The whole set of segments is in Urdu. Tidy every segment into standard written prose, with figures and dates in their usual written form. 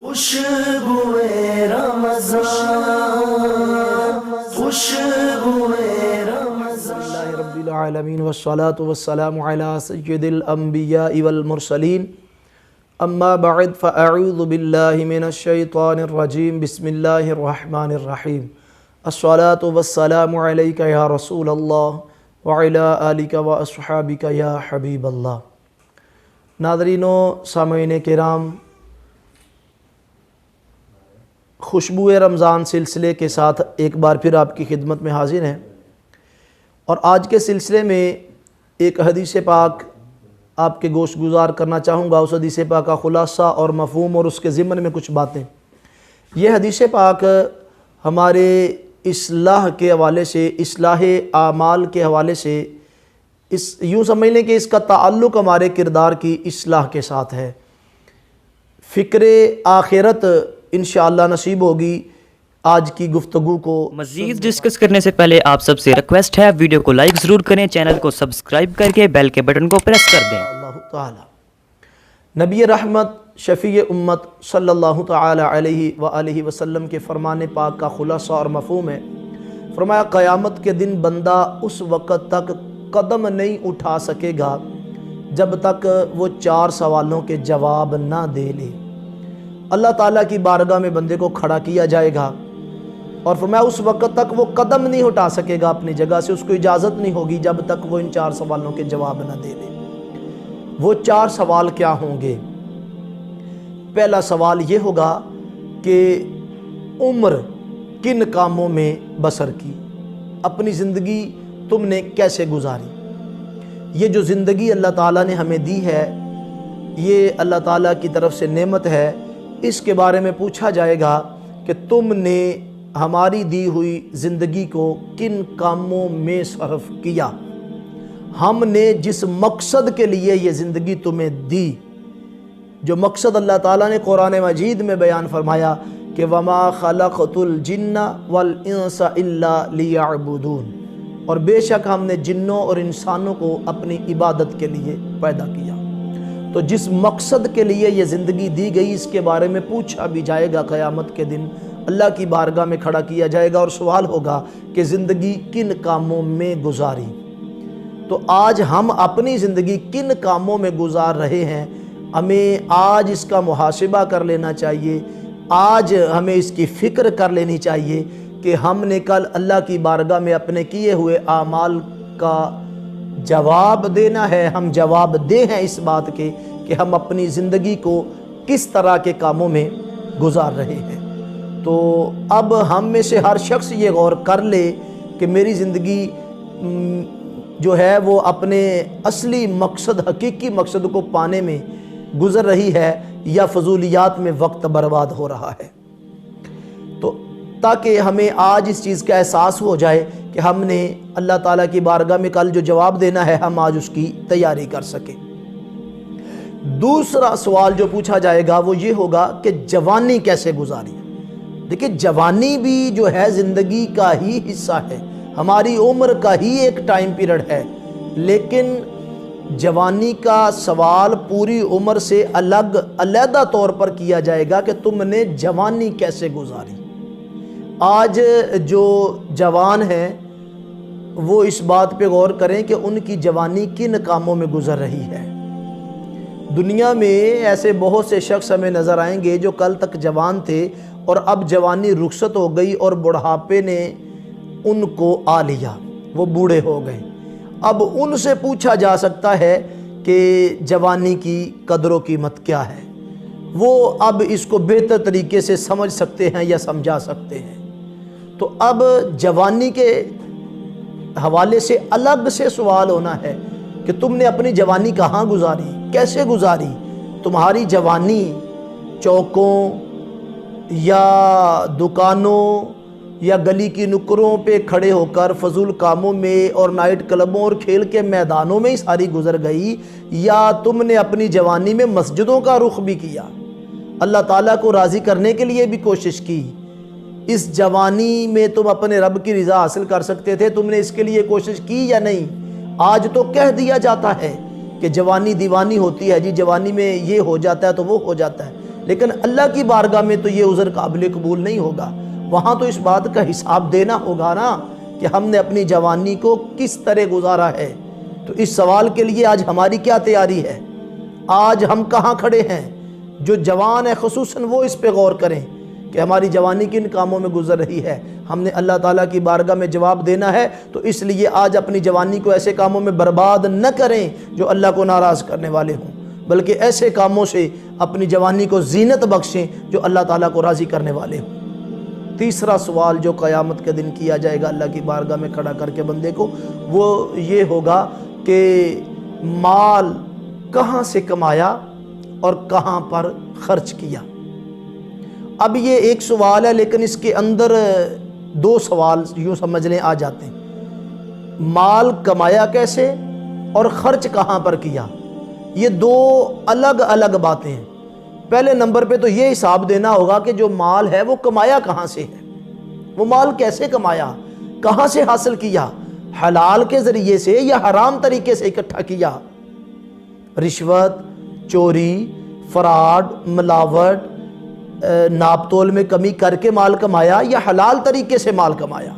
خوشبوئے رمضان، خوشبوئے رمضان۔ اللہ رب العالمین والصلاة والسلام علی سید الانبیاء والمرسلین، اما بعد فاعوذ باللہ من الشیطان الرجیم، بسم اللہ الرحمن الرحیم۔ الصلاة والسلام علیک یا رسول اللہ وعلی آلک واصحابک یا حبیب اللہ۔ ناظرین و سامعین کرام، خوشبو رمضان سلسلے کے ساتھ ایک بار پھر آپ کی خدمت میں حاضر ہیں، اور آج کے سلسلے میں ایک حدیث پاک آپ کے گوش گزار کرنا چاہوں گا۔ اس حدیث پاک کا خلاصہ اور مفہوم اور اس کے ضمن میں کچھ باتیں۔ یہ حدیث پاک ہمارے اصلاح کے حوالے سے، اصلاح اعمال کے حوالے سے، یوں سمجھ لیں کہ اس کا تعلق ہمارے کردار کی اصلاح کے ساتھ ہے۔ فکر آخرت انشاءاللہ نصیب ہوگی آج کی گفتگو کو مزید ڈسکس کرنے سے پہلے آپ سب سے ریکویسٹ ہے ویڈیو کو لائک ضرور کریں، چینل کو سبسکرائب کر کے بیل کے بٹن کو پریس کر دیں۔ اللہ تعالی نبی رحمت شفیع امت صلی اللہ تعالی علیہ وآلہ وسلم کے فرمان پاک کا خلاصہ اور مفہوم ہے۔ فرمایا قیامت کے دن بندہ اس وقت تک قدم نہیں اٹھا سکے گا جب تک وہ 4 سوالوں کے جواب نہ دے لے۔ اللہ تعالیٰ کی بارگاہ میں بندے کو کھڑا کیا جائے گا، اور فرمایا اس وقت تک وہ قدم نہیں اٹھا سکے گا اپنی جگہ سے، اس کو اجازت نہیں ہوگی جب تک وہ ان 4 سوالوں کے جواب نہ دے لے۔ وہ 4 سوال کیا ہوں گے؟ پہلا سوال یہ ہوگا کہ عمر کن کاموں میں بسر کی، اپنی زندگی تم نے کیسے گزاری۔ یہ جو زندگی اللہ تعالیٰ نے ہمیں دی ہے، یہ اللہ تعالیٰ کی طرف سے نعمت ہے، اس کے بارے میں پوچھا جائے گا کہ تم نے ہماری دی ہوئی زندگی کو کن کاموں میں صرف کیا۔ ہم نے جس مقصد کے لیے یہ زندگی تمہیں دی، جو مقصد اللہ تعالیٰ نے قرآن مجید میں بیان فرمایا کہ وَمَا خَلَقْتُ الْجِنَّ وَالْإِنسَ إِلَّا لِيَعْبُدُونَ، اور بے شک ہم نے جنوں اور انسانوں کو اپنی عبادت کے لیے پیدا کیا۔ تو جس مقصد کے لیے یہ زندگی دی گئی، اس کے بارے میں پوچھا بھی جائے گا قیامت کے دن، اللہ کی بارگاہ میں کھڑا کیا جائے گا، اور سوال ہوگا کہ زندگی کن کاموں میں گزاری۔ تو آج ہم اپنی زندگی کن کاموں میں گزار رہے ہیں، ہمیں آج اس کا محاسبہ کر لینا چاہیے، آج ہمیں اس کی فکر کر لینی چاہیے کہ ہم نے کل اللہ کی بارگاہ میں اپنے کیے ہوئے اعمال کا جواب دینا ہے۔ ہم جواب دہ ہیں اس بات کے کہ ہم اپنی زندگی کو کس طرح کے کاموں میں گزار رہے ہیں۔ تو اب ہم میں سے ہر شخص یہ غور کر لے کہ میری زندگی جو ہے وہ اپنے اصلی مقصد، حقیقی مقصد کو پانے میں گزر رہی ہے یا فضولیات میں وقت برباد ہو رہا ہے۔ تو تاکہ ہمیں آج اس چیز کا احساس ہو جائے کہ ہم نے اللہ تعالیٰ کی بارگاہ میں کل جو جواب دینا ہے، ہم آج اس کی تیاری کر سکیں۔ دوسرا سوال جو پوچھا جائے گا وہ یہ ہوگا کہ جوانی کیسے گزاری۔ دیکھیں، جوانی بھی جو ہے زندگی کا ہی حصہ ہے، ہماری عمر کا ہی ایک ٹائم پیریڈ ہے، لیکن جوانی کا سوال پوری عمر سے علیحدہ طور پر کیا جائے گا کہ تم نے جوانی کیسے گزاری۔ آج جو جوان ہیں وہ اس بات پہ غور کریں کہ ان کی جوانی کن کاموں میں گزر رہی ہے۔ دنیا میں ایسے بہت سے شخص ہمیں نظر آئیں گے جو کل تک جوان تھے اور اب جوانی رخصت ہو گئی اور بڑھاپے نے ان کو آ لیا، وہ بوڑھے ہو گئے۔ اب ان سے پوچھا جا سکتا ہے کہ جوانی کی قدر و قیمت کیا ہے، وہ اب اس کو بہتر طریقے سے سمجھ سکتے ہیں یا سمجھا سکتے ہیں۔ تو اب جوانی کے حوالے سے الگ سے سوال ہونا ہے کہ تم نے اپنی جوانی کہاں گزاری، کیسے گزاری۔ تمہاری جوانی چوکوں یا دکانوں یا گلی کی نکروں پہ کھڑے ہو کر فضول کاموں میں اور نائٹ کلبوں اور کھیل کے میدانوں میں ہی ساری گزر گئی، یا تم نے اپنی جوانی میں مسجدوں کا رخ بھی کیا، اللہ تعالیٰ کو راضی کرنے کے لیے بھی کوشش کی۔ اس جوانی میں تم اپنے رب کی رضا حاصل کر سکتے تھے، تم نے اس کے لیے کوشش کی یا نہیں؟ آج تو کہہ دیا جاتا ہے کہ جوانی دیوانی ہوتی ہے، جی جوانی میں یہ ہو جاتا ہے تو وہ ہو جاتا ہے، لیکن اللہ کی بارگاہ میں تو یہ عذر قابل قبول نہیں ہوگا. وہاں تو اس بات کا حساب دینا ہوگا نا کہ ہم نے اپنی جوانی کو کس طرح گزارا ہے. تو اس سوال کے لیے آج ہماری کیا تیاری ہے؟ آج ہم کہاں کھڑے ہیں؟ جو جوان ہے خصوصاً وہ اس پہ غور کریں کہ ہماری جوانی کن کاموں میں گزر رہی ہے. ہم نے اللہ تعالیٰ کی بارگاہ میں جواب دینا ہے، تو اس لیے آج اپنی جوانی کو ایسے کاموں میں برباد نہ کریں جو اللہ کو ناراض کرنے والے ہوں، بلکہ ایسے کاموں سے اپنی جوانی کو زینت بخشیں جو اللہ تعالیٰ کو راضی کرنے والے ہوں. تیسرا سوال جو قیامت کے دن کیا جائے گا اللہ کی بارگاہ میں کھڑا کر کے بندے کو، وہ یہ ہوگا کہ مال کہاں سے کمایا اور کہاں پر خرچ کیا. اب یہ ایک سوال ہے، لیکن اس کے اندر دو سوال یوں سمجھ لیں آ جاتے ہیں. مال کمایا کیسے اور خرچ کہاں پر کیا، یہ دو الگ الگ باتیں ہیں. پہلے نمبر پہ تو یہ حساب دینا ہوگا کہ جو مال ہے وہ کمایا کہاں سے ہے، وہ مال کیسے کمایا، کہاں سے حاصل کیا، حلال کے ذریعے سے یا حرام طریقے سے اکٹھا کیا. رشوت، چوری، فراڈ، ملاوٹ، ناپ تول میں کمی کر کے مال کمایا یا حلال طریقے سے مال کمایا.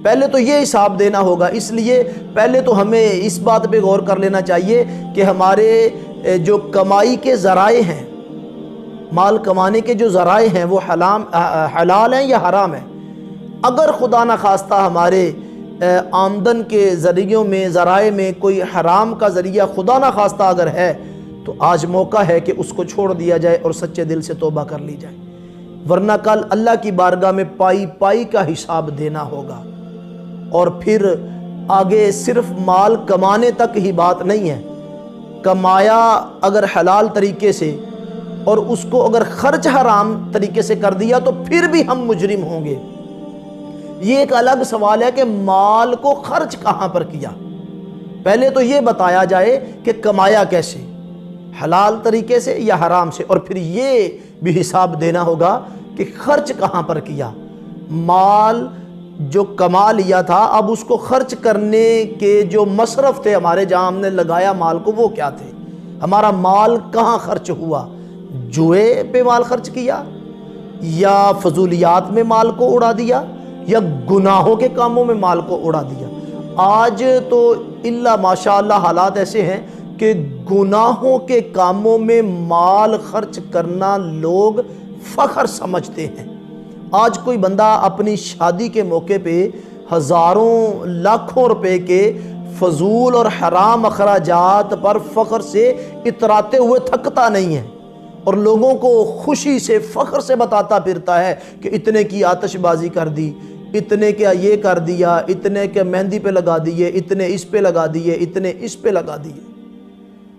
پہلے تو یہ حساب دینا ہوگا. اس لیے پہلے تو ہمیں اس بات پہ غور کر لینا چاہیے کہ ہمارے جو کمائی کے ذرائع ہیں، مال کمانے کے جو ذرائع ہیں وہ حلال ہیں یا حرام ہیں. اگر خدا نخواستہ ہمارے آمدن کے ذریعوں میں ذرائع میں کوئی حرام کا ذریعہ خدا نخواستہ اگر ہے تو آج موقع ہے کہ اس کو چھوڑ دیا جائے اور سچے دل سے توبہ کر لی جائے، ورنہ کل اللہ کی بارگاہ میں پائی پائی کا حساب دینا ہوگا. اور پھر آگے صرف مال کمانے تک ہی بات نہیں ہے، کمایا اگر حلال طریقے سے اور اس کو اگر خرچ حرام طریقے سے کر دیا تو پھر بھی ہم مجرم ہوں گے. یہ ایک الگ سوال ہے کہ مال کو خرچ کہاں پر کیا. پہلے تو یہ بتایا جائے کہ کمایا کیسے، حلال طریقے سے یا حرام سے، اور پھر یہ بھی حساب دینا ہوگا کہ خرچ کہاں پر کیا. مال جو کما لیا تھا اب اس کو خرچ کرنے کے جو مصرف تھے ہمارے، جہاں ہم نے لگایا مال کو، وہ کیا تھے. ہمارا مال کہاں خرچ ہوا، جوئے پہ مال خرچ کیا یا فضولیات میں مال کو اڑا دیا یا گناہوں کے کاموں میں مال کو اڑا دیا. آج تو اللہ ماشاءاللہ حالات ایسے ہیں کہ گناہوں کے کاموں میں مال خرچ کرنا لوگ فخر سمجھتے ہیں. آج کوئی بندہ اپنی شادی کے موقع پہ ہزاروں لاکھوں روپے کے فضول اور حرام اخراجات پر فخر سے اتراتے ہوئے تھکتا نہیں ہے، اور لوگوں کو خوشی سے فخر سے بتاتا پھرتا ہے کہ اتنے کی آتش بازی کر دی، اتنے کا یہ کر دیا، اتنے کے مہندی پہ لگا دیے، اتنے اس پہ لگا دیے، اتنے اس پہ لگا دیے.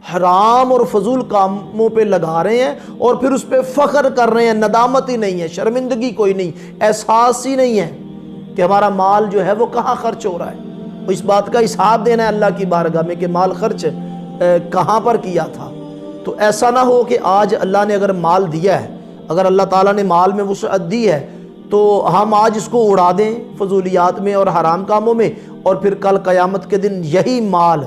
حرام اور فضول کاموں پہ لگا رہے ہیں اور پھر اس پہ فخر کر رہے ہیں. ندامت ہی نہیں ہے، شرمندگی کوئی نہیں، احساس ہی نہیں ہے کہ ہمارا مال جو ہے وہ کہاں خرچ ہو رہا ہے. اس بات کا حساب دینا ہے اللہ کی بارگاہ میں کہ مال خرچ کہاں پر کیا تھا. تو ایسا نہ ہو کہ آج اللہ نے اگر مال دیا ہے، اگر اللہ تعالیٰ نے مال میں وسعت دی ہے تو ہم آج اس کو اڑا دیں فضولیات میں اور حرام کاموں میں، اور پھر کل قیامت کے دن یہی مال،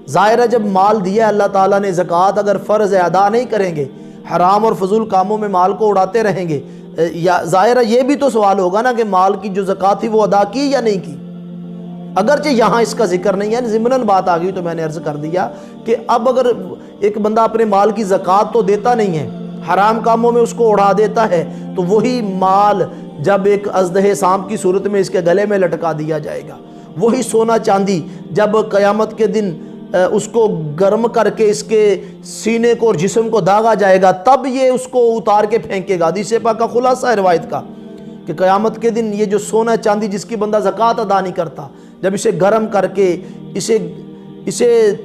ظاہر ہے جب مال دیا ہے اللہ تعالیٰ نے، زکوٰۃ اگر فرض ادا نہیں کریں گے، حرام اور فضول کاموں میں مال کو اڑاتے رہیں گے، یا ظاہر ہے یہ بھی تو سوال ہوگا نا کہ مال کی جو زکوٰۃ تھی وہ ادا کی یا نہیں کی. اگرچہ یہاں اس کا ذکر نہیں ہے، ضمناً بات آ گئی تو میں نے عرض کر دیا کہ اب اگر ایک بندہ اپنے مال کی زکوٰۃ تو دیتا نہیں ہے، حرام کاموں میں اس کو اڑا دیتا ہے، تو وہی مال جب ایک اژدہے سانپ کی صورت میں اس کے گلے میں لٹکا دیا جائے گا، وہی سونا چاندی جب قیامت کے دن اس کو گرم کر کے اس کے سینے کو اور جسم کو داغا جائے گا، تب یہ اس کو اتار کے پھینکے گا. حدیث پاک کا خلاصہ ہے روایت کا کہ قیامت کے دن یہ جو سونا چاندی جس کی بندہ زکوٰۃ ادا نہیں کرتا، جب اسے گرم کر کے اسے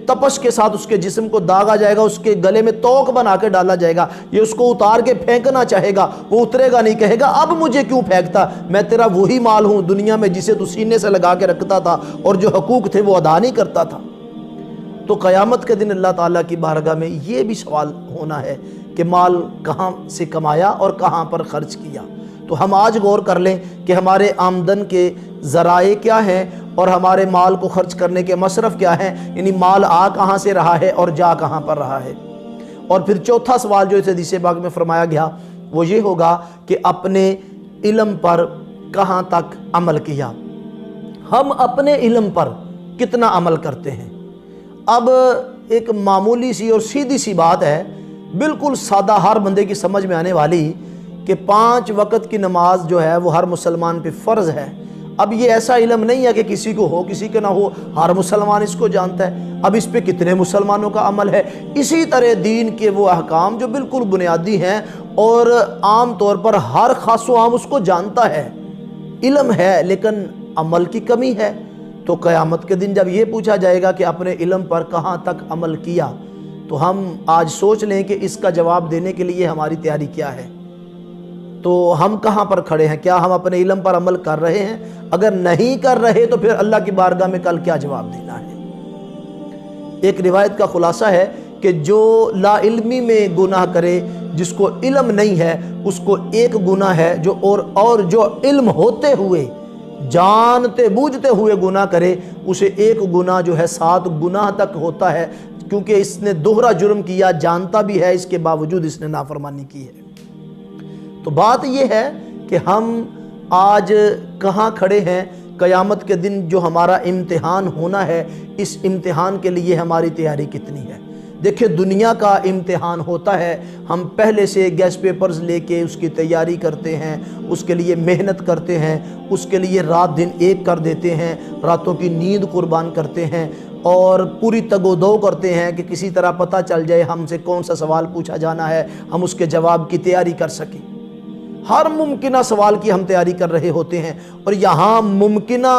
تپش کے ساتھ اس کے جسم کو داغا جائے گا، اس کے گلے میں توق بنا کے ڈالا جائے گا، یہ اس کو اتار کے پھینکنا چاہے گا، وہ اترے گا نہیں، کہے گا اب مجھے کیوں پھینکتا، میں تیرا وہی مال ہوں دنیا میں جسے تو سینے سے لگا کے رکھتا تھا اور جو حقوق تھے وہ ادا نہیں کرتا تھا. تو قیامت کے دن اللہ تعالیٰ کی بارگاہ میں یہ بھی سوال ہونا ہے کہ مال کہاں سے کمایا اور کہاں پر خرچ کیا. تو ہم آج غور کر لیں کہ ہمارے آمدن کے ذرائع کیا ہیں اور ہمارے مال کو خرچ کرنے کے مصرف کیا ہیں، یعنی مال آ کہاں سے رہا ہے اور جا کہاں پر رہا ہے. اور پھر چوتھا سوال جو اس حدیث پاک میں فرمایا گیا وہ یہ ہوگا کہ اپنے علم پر کہاں تک عمل کیا، ہم اپنے علم پر کتنا عمل کرتے ہیں۔ اب ایک معمولی سی اور سیدھی سی بات ہے، بالکل سادہ، ہر بندے کی سمجھ میں آنے والی، کہ 5 وقت کی نماز جو ہے وہ ہر مسلمان پہ فرض ہے۔ اب یہ ایسا علم نہیں ہے کہ کسی کو ہو کسی کے نہ ہو، ہر مسلمان اس کو جانتا ہے۔ اب اس پہ کتنے مسلمانوں کا عمل ہے؟ اسی طرح دین کے وہ احکام جو بالکل بنیادی ہیں اور عام طور پر ہر خاص و عام اس کو جانتا ہے، علم ہے، لیکن عمل کی کمی ہے۔ تو قیامت کے دن جب یہ پوچھا جائے گا کہ اپنے علم پر کہاں تک عمل کیا، تو ہم آج سوچ لیں کہ اس کا جواب دینے کے لیے ہماری تیاری کیا ہے۔ تو ہم کہاں پر کھڑے ہیں؟ کیا ہم اپنے علم پر عمل کر رہے ہیں؟ اگر نہیں کر رہے تو پھر اللہ کی بارگاہ میں کل کیا جواب دینا ہے؟ ایک روایت کا خلاصہ ہے کہ جو لا علمی میں گناہ کرے، جس کو علم نہیں ہے، اس کو ایک گناہ ہے، جو اور جو علم ہوتے ہوئے، جانتے بوجھتے ہوئے گناہ کرے، اسے ایک گناہ جو ہے 7 گناہ تک ہوتا ہے، کیونکہ اس نے دوہرا جرم کیا، جانتا بھی ہے، اس کے باوجود اس نے نافرمانی کی ہے۔ تو بات یہ ہے کہ ہم آج کہاں کھڑے ہیں؟ قیامت کے دن جو ہمارا امتحان ہونا ہے، اس امتحان کے لیے ہماری تیاری کتنی ہے؟ دیکھیں، دنیا کا امتحان ہوتا ہے، ہم پہلے سے گیس پیپرز لے کے اس کی تیاری کرتے ہیں، اس کے لیے محنت کرتے ہیں، اس کے لیے رات دن ایک کر دیتے ہیں، راتوں کی نیند قربان کرتے ہیں، اور پوری تگ و دو کرتے ہیں کہ کسی طرح پتہ چل جائے ہم سے کون سا سوال پوچھا جانا ہے، ہم اس کے جواب کی تیاری کر سکیں۔ ہر ممکنہ سوال کی ہم تیاری کر رہے ہوتے ہیں، اور یہاں ممکنہ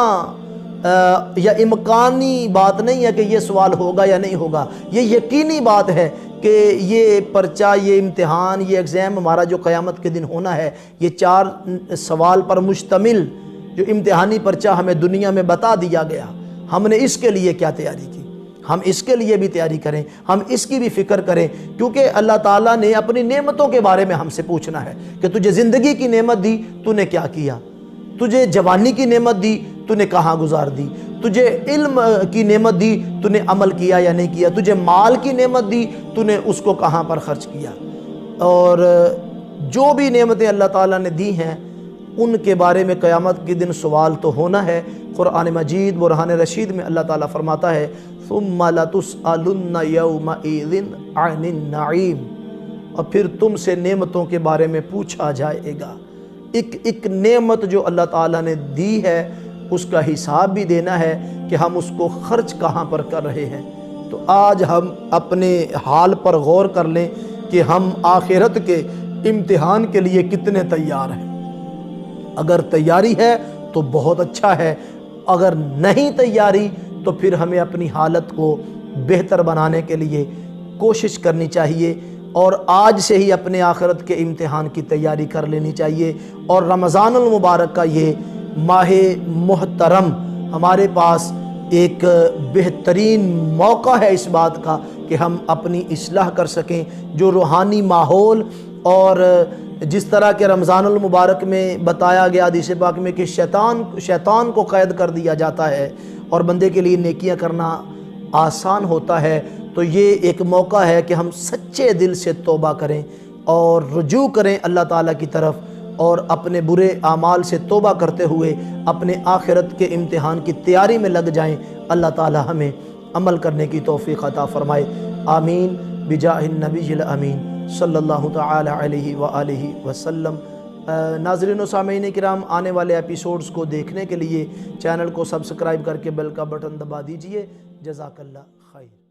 یا امکانی بات نہیں ہے کہ یہ سوال ہوگا یا نہیں ہوگا، یہ یقینی بات ہے کہ یہ پرچہ، یہ امتحان، یہ ایگزام ہمارا جو قیامت کے دن ہونا ہے، یہ 4 سوال پر مشتمل جو امتحانی پرچہ ہمیں دنیا میں بتا دیا گیا، ہم نے اس کے لیے کیا تیاری کی؟ ہم اس کے لیے بھی تیاری کریں، ہم اس کی بھی فکر کریں، کیونکہ اللہ تعالیٰ نے اپنی نعمتوں کے بارے میں ہم سے پوچھنا ہے کہ تجھے زندگی کی نعمت دی، تو نے کیا کیا؟ تجھے جوانی کی نعمت دی، تو نے کہاں گزار دی؟ تجھے علم کی نعمت دی، تو نے عمل کیا یا نہیں کیا؟ تجھے مال کی نعمت دی، تو نے اس کو کہاں پر خرچ کیا؟ اور جو بھی نعمتیں اللہ تعالیٰ نے دی ہیں، ان کے بارے میں قیامت کے دن سوال تو ہونا ہے۔ قرآن مجید برہان رشید میں اللہ تعالیٰ فرماتا ہے ثم لتسألن یومئذ عن النعیم، اور پھر تم سے نعمتوں کے بارے میں پوچھا جائے گا۔ ایک نعمت جو اللہ تعالیٰ نے دی ہے، اس کا حساب بھی دینا ہے کہ ہم اس کو خرچ کہاں پر کر رہے ہیں۔ تو آج ہم اپنے حال پر غور کر لیں کہ ہم آخرت کے امتحان کے لیے کتنے تیار ہیں۔ اگر تیاری ہے تو بہت اچھا ہے، اگر نہیں تیاری تو پھر ہمیں اپنی حالت کو بہتر بنانے کے لیے کوشش کرنی چاہیے، اور آج سے ہی اپنے آخرت کے امتحان کی تیاری کر لینی چاہیے۔ اور رمضان المبارک کا یہ ماہ محترم ہمارے پاس ایک بہترین موقع ہے اس بات کا کہ ہم اپنی اصلاح کر سکیں۔ جو روحانی ماحول، اور جس طرح کہ رمضان المبارک میں بتایا گیا حدیث پاک میں کہ شیطان کو قید کر دیا جاتا ہے اور بندے کے لیے نیکیاں کرنا آسان ہوتا ہے، تو یہ ایک موقع ہے کہ ہم سچے دل سے توبہ کریں اور رجوع کریں اللہ تعالیٰ کی طرف، اور اپنے برے اعمال سے توبہ کرتے ہوئے اپنے آخرت کے امتحان کی تیاری میں لگ جائیں۔ اللہ تعالیٰ ہمیں عمل کرنے کی توفیق عطا فرمائے، آمین بجاہ النبی الامین صلی اللہ تعالی علیہ وآلہ وسلم۔ ناظرین و سامعین کرام، آنے والے ایپیسوڈز کو دیکھنے کے لیے چینل کو سبسکرائب کر کے بیل کا بٹن دبا دیجئے۔ جزاک اللہ خیر۔